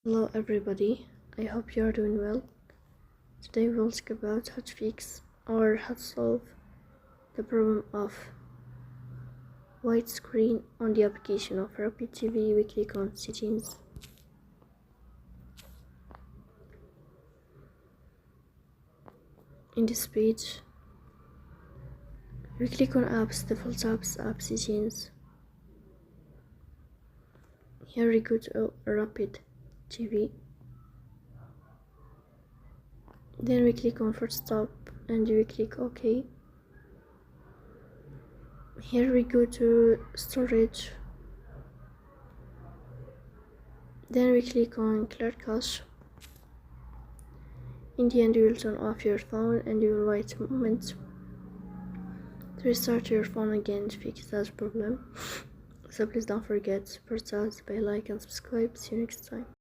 Hello everybody, I hope you are doing well. Today we'll talk about how to fix or how to solve the problem of white screen on the application of Rapid TV. We click on settings. In this page, we click on apps, default apps, app settings. Here we go to Rapid TV. Then we click on first stop and we click OK. Here we go to storage. Then we click on clear cache. In the end, you will turn off your phone and you will wait a moment to restart your phone again to fix that problem. So please don't forget to support us by like and subscribe. See you next time.